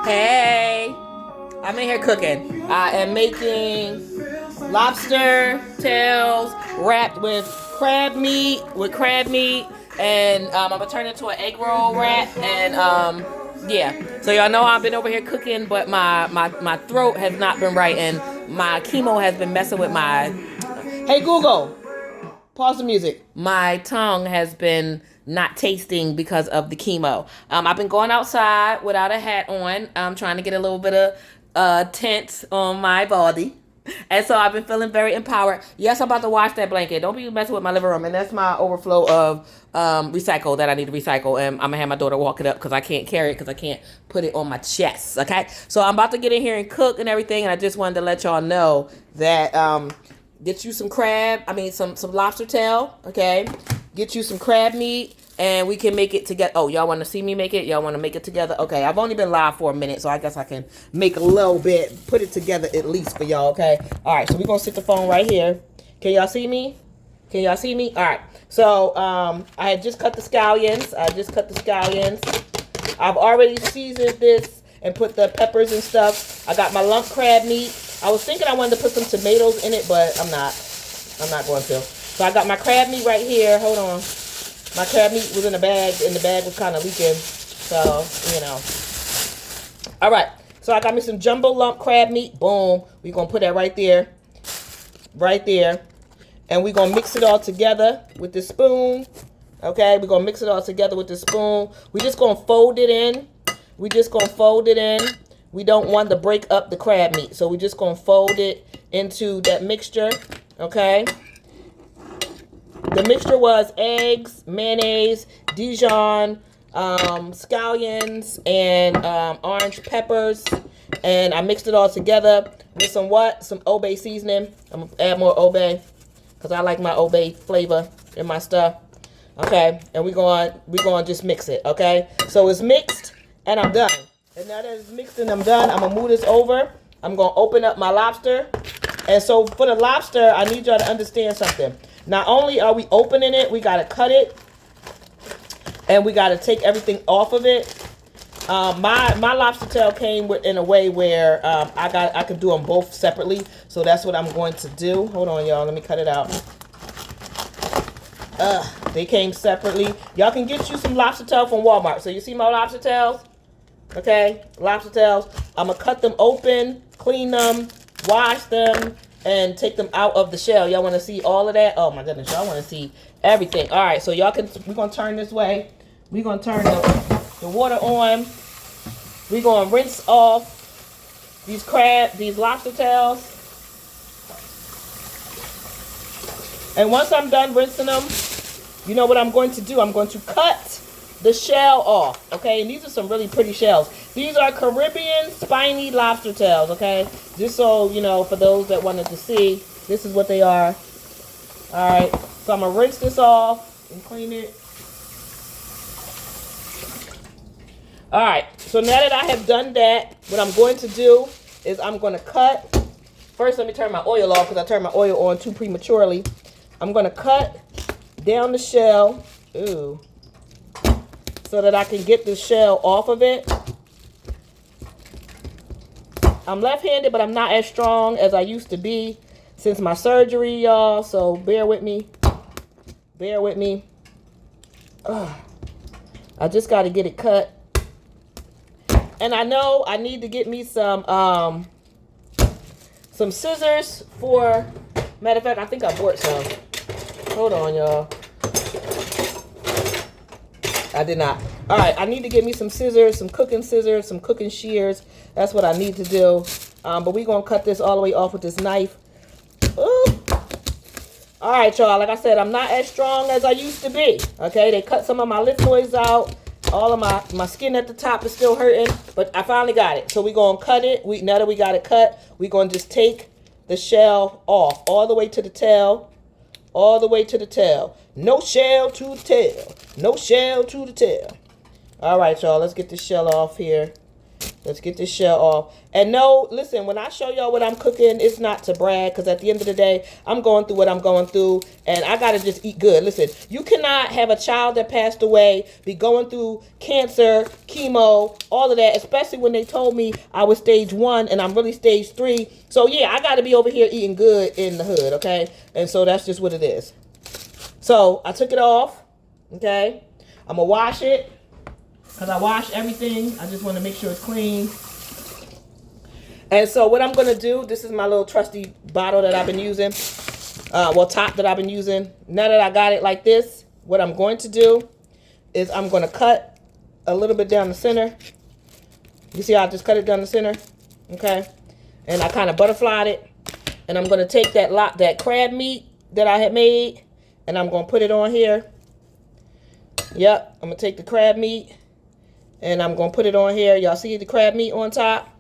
Hey, I'm in here cooking. I am making lobster tails wrapped with crab meat, and I'm gonna turn it into an egg roll wrap. And yeah. So y'all know I've been over here cooking, but my throat has not been right, and my chemo has been messing with my. Hey Google, pause the music. My tongue has been not tasting because of the chemo. I've been going outside without a hat on. I'm trying to get a little bit of tint on my body. And so I've been feeling very empowered. Yes, I'm about to wash that blanket. Don't be messing with my living room. And that's my overflow of recycle that I need to recycle. And I'm going to have my daughter walk it up because I can't carry it because I can't put it on my chest. Okay? So I'm about to get in here and cook and everything. And I just wanted to let y'all know that get you some some lobster tail. Okay? Get you some crab meat. And we can make it together. Oh, y'all want to see me make it? Y'all want to make it together? Okay, I've only been live for a minute, so I guess I can make a little bit, put it together at least for y'all, okay? All right, so we're going to sit the phone right here. Can y'all see me? Can y'all see me? All right, so I had just cut the scallions. I've already seasoned this and put the peppers and stuff. I got my lump crab meat. I was thinking I wanted to put some tomatoes in it, but I'm not. I'm not going to. So I got my crab meat right here. Hold on. My crab meat was in a bag, and the bag was kind of leaking. So, you know. All right. So I got me some jumbo lump crab meat. Boom. We're going to put that right there. Right there. And we're going to mix it all together with the spoon. Okay. We're going to mix it all together with the spoon. We're just going to fold it in. We don't want to break up the crab meat. So we're just going to fold it into that mixture. Okay. The mixture was eggs, mayonnaise, Dijon, scallions, and orange peppers. And I mixed it all together with some what? Some Obey seasoning. I'm going to add more Obey because I like my Obey flavor in my stuff. Okay, and we're going to just mix it, okay? So it's mixed, and I'm done. And now that it's mixed and I'm done, I'm going to move this over. I'm going to open up my lobster. And so for the lobster, I need y'all to understand something. Not only are we opening it, we got to cut it. And we got to take everything off of it. My lobster tail came in a way where I could do them both separately. So that's what I'm going to do. Hold on, y'all. Let me cut it out. They came separately. Y'all can get you some lobster tail from Walmart. So you see my lobster tails? Okay, lobster tails. I'm going to cut them open, clean them, wash them, and take them out of the shell. Y'all want to see all of that? Oh my goodness, y'all want to see everything. All right, so we're going to turn this way. We're going to turn the water on. We're going to rinse off these lobster tails. And once I'm done rinsing them, you know what I'm going to do? I'm going to cut the shell off, okay? And these are some really pretty shells. These are Caribbean spiny lobster tails, okay? Just so, you know, for those that wanted to see, this is what they are. All right, so I'm going to rinse this off and clean it. All right, so now that I have done that, what I'm going to do is I'm going to cut. First, let me turn my oil off because I turned my oil on too prematurely. I'm going to cut down the shell. Ooh. So that I can get the shell off of it. I'm left-handed, but I'm not as strong as I used to be since my surgery, y'all. So bear with me. Bear with me. I just got to get it cut. And I know I need to get me some scissors for, matter of fact, I think I bought some. Hold on, y'all. I did not. All right, I need to get me some scissors, some cooking shears. That's what I need to do. But we're going to cut this all the way off with this knife. Ooh. All right, y'all. Like I said, I'm not as strong as I used to be. Okay, they cut some of my liptoids out. All of my skin at the top is still hurting. But I finally got it. So we're going to cut it. Now that we got it cut, we're going to just take the shell off all the way to the tail. All the way to the tail. No shell to the tail. No shell to the tail. All right, y'all. Let's get the shell off here. Let's get this shell off. And no, listen, when I show y'all what I'm cooking, it's not to brag, because at the end of the day, I'm going through what I'm going through, and I got to just eat good. Listen, you cannot have a child that passed away, be going through cancer, chemo, all of that, especially when they told me I was stage 1 and I'm really stage 3. So yeah, I got to be over here eating good in the hood, okay? And so that's just what it is. So I took it off, okay? I'm going to wash it. Because I wash everything. I just want to make sure it's clean. And so what I'm going to do, this is my little trusty bottle that I've been using. Top that I've been using. Now that I got it like this, what I'm going to do is I'm going to cut a little bit down the center. You see how I just cut it down the center? Okay. And I kind of butterflied it. And I'm going to take that crab meat that I had made, and I'm going to put it on here. Yep. I'm going to take the crab meat. And I'm going to put it on here. Y'all see the crab meat on top?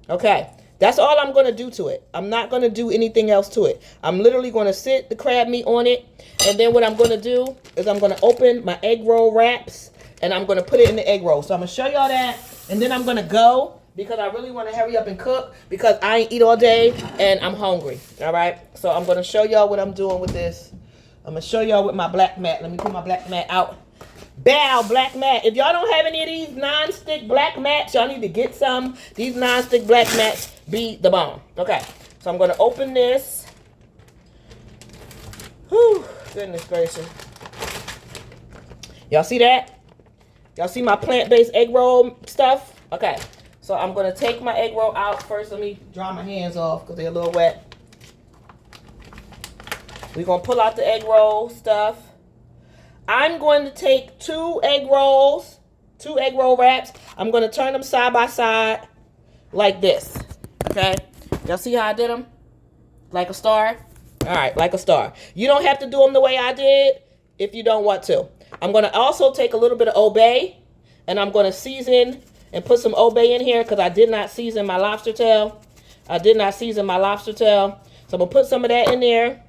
Okay. That's all I'm going to do to it. I'm not going to do anything else to it. I'm literally going to sit the crab meat on it. And then what I'm going to do is I'm going to open my egg roll wraps. And I'm going to put it in the egg roll. So I'm going to show y'all that. And then I'm going to go, because I really want to hurry up and cook, because I ain't eat all day and I'm hungry. All right. So I'm going to show y'all what I'm doing with this. I'm going to show y'all with my black mat. Let me put my black mat out. Bow, black mat. If y'all don't have any of these non-stick black mats, y'all need to get some. These non-stick black mats be the bomb. Okay, so I'm going to open this. Whew, goodness gracious. Y'all see that? Y'all see my plant-based egg roll stuff? Okay, so I'm going to take my egg roll out. First, let me dry my hands off because they're a little wet. We're going to pull out the egg roll stuff. I'm going to take 2 egg roll wraps. I'm going to turn them side by side like this. Okay? Y'all see how I did them? Like a star? All right, like a star. You don't have to do them the way I did if you don't want to. I'm going to also take a little bit of Old Bay, and I'm going to season and put some Old Bay in here, because I did not season my lobster tail. So I'm going to put some of that in there.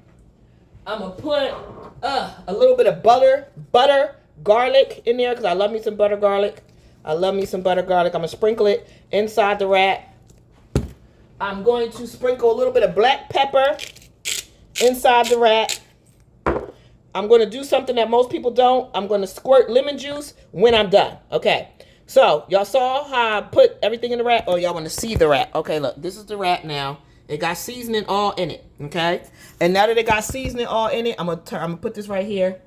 I'm going to put a little bit of butter, garlic in there, because I love me some butter garlic. I'm going to sprinkle it inside the wrap. I'm going to sprinkle a little bit of black pepper inside the wrap. I'm going to do something that most people don't. I'm going to squirt lemon juice when I'm done. Okay. So, y'all saw how I put everything in the wrap? Oh, y'all want to see the wrap. Okay, look. This is the wrap now. It got seasoning all in it, okay? And now that it got seasoning all in it, I'm gonna put this right here.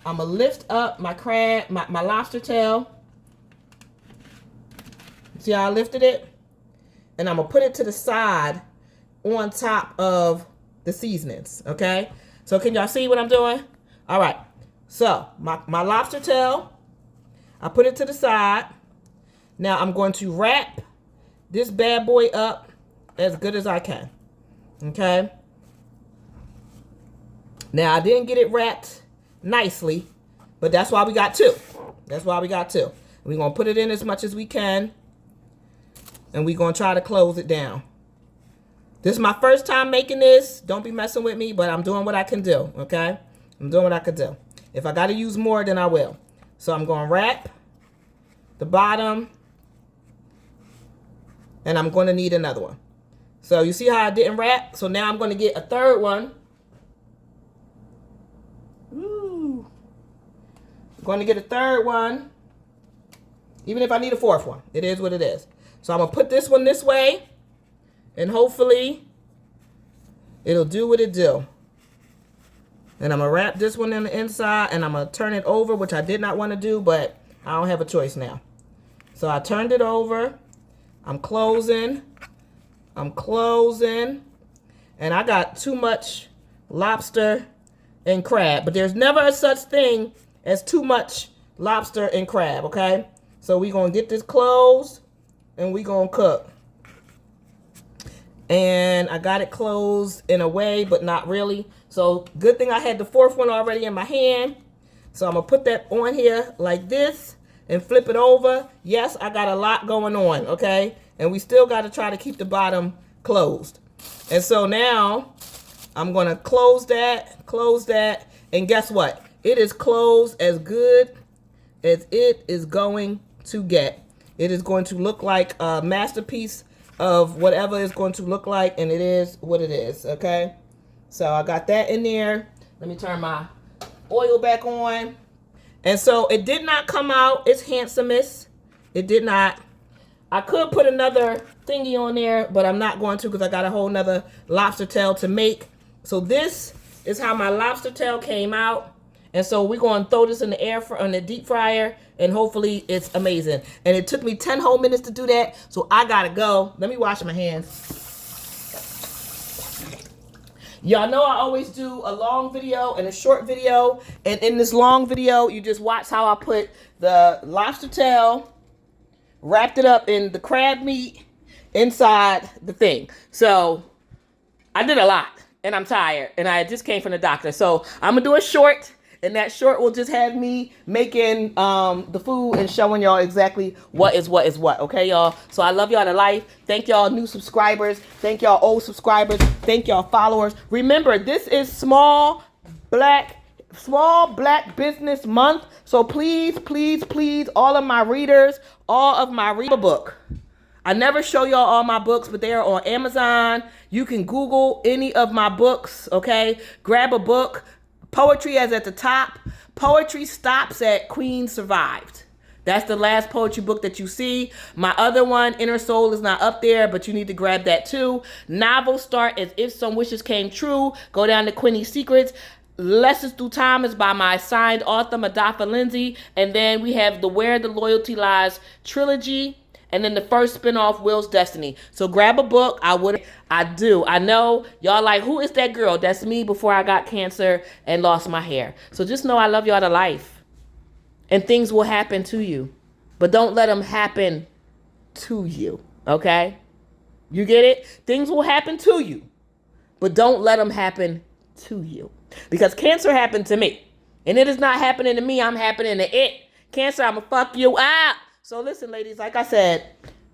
I'm gonna lift up my crab, my lobster tail. See how I lifted it? And I'm gonna put it to the side on top of the seasonings, okay? So can y'all see what I'm doing? All right. So my lobster tail, I put it to the side. Now I'm going to wrap this bad boy up as good as I can. Okay. Now I didn't get it wrapped nicely, but that's why we got 2. We're going to put it in as much as we can, and we're going to try to close it down. This is my first time making this. Don't be messing with me, but I'm doing what I can do. Okay. I'm doing what I can do. If I got to use more, then I will. So I'm going to wrap the bottom, and I'm going to need another one. So you see how I didn't wrap? So now I'm going to get a third one. Ooh. I'm going to get a third one. Even if I need a 4th one. It is what it is. So I'm going to put this one this way. And hopefully it'll do what it do. And I'm going to wrap this one on the inside. And I'm going to turn it over, which I did not want to do. But I don't have a choice now. So I turned it over. I'm closing. And I got too much lobster and crab. But there's never a such thing as too much lobster and crab, okay? So we're going to get this closed, and we're going to cook. And I got it closed in a way, but not really. So good thing I had the 4th one already in my hand. So I'm going to put that on here like this and flip it over. Yes, I got a lot going on, okay? And we still got to try to keep the bottom closed. And so now I'm going to close that, and guess what? It is closed as good as it is going to get. It is going to look like a masterpiece of whatever it's going to look like, and it is what it is, okay? So I got that in there. Let me turn my oil back on. And so it did not come out its handsomest. It did not. I could put another thingy on there, but I'm not going to because I got a whole nother lobster tail to make. So this is how my lobster tail came out. And so we're going to throw this in the deep fryer, and hopefully it's amazing. And it took me 10 whole minutes to do that, so I got to go. Let me wash my hands. Y'all know I always do a long video and a short video. And in this long video, you just watch how I put the lobster tail, wrapped it up in the crab meat inside the thing. So I did a lot, and I'm tired, and I just came from the doctor. So I'm going to do a short. And that short will just have me making the food and showing y'all exactly what is what, okay, y'all? So I love y'all to life. Thank y'all new subscribers. Thank y'all old subscribers. Thank y'all followers. Remember, this is Small Black Business Month. So please, please, please, all of my readers, all of my read a book. I never show y'all all my books, but they are on Amazon. You can Google any of my books, okay? Grab a book. Poetry is at the top. Poetry stops at Queen Survived. That's the last poetry book that you see. My other one, Inner Soul, is not up there, but you need to grab that too. Novels start as If Some Wishes Came True. Go down to Quinny's Secrets. Lessons Through Time is by my assigned author, Madafa Lindsay. And then we have the Where the Loyalty Lies trilogy. And then the first spinoff, Will's Destiny. So grab a book. I do. I know y'all like, who is that girl? That's me before I got cancer and lost my hair. So just know I love y'all to life. And things will happen to you. But don't let them happen to you. Okay? You get it? Things will happen to you. But don't let them happen to you. Because cancer happened to me. And it is not happening to me. I'm happening to it. Cancer, I'm going to fuck you up. So listen, ladies, like I said,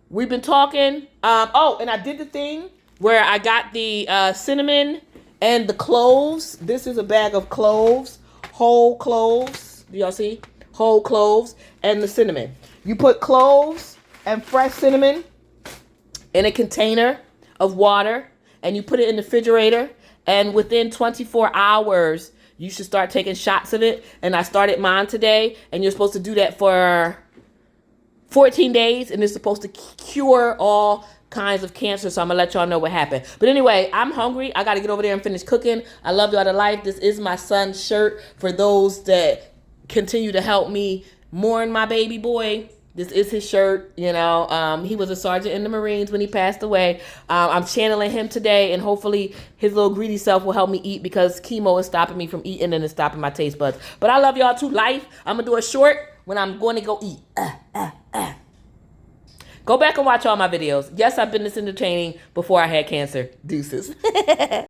we've been talking. Oh, and I did the thing where I got the cinnamon and the cloves. This is a bag of cloves, whole cloves. Do y'all see? Whole cloves and the cinnamon. You put cloves and fresh cinnamon in a container of water, and you put it in the refrigerator. And within 24 hours, you should start taking shots of it. And I started mine today, and you're supposed to do that for 14 days, and it's supposed to cure all kinds of cancer. So I'm gonna let y'all know what happened. But anyway, I'm hungry. I gotta get over there and finish cooking. I love y'all to life. This is my son's shirt for those that continue to help me mourn my baby boy. This is his shirt. You know, he was a sergeant in the Marines when he passed away. I'm channeling him today, and hopefully his little greedy self will help me eat, because chemo is stopping me from eating and it's stopping my taste buds. But I love y'all to life. I'm gonna do a short when I'm going to go eat. Go back and watch all my videos. Yes, I've been this entertaining before I had cancer. Deuces.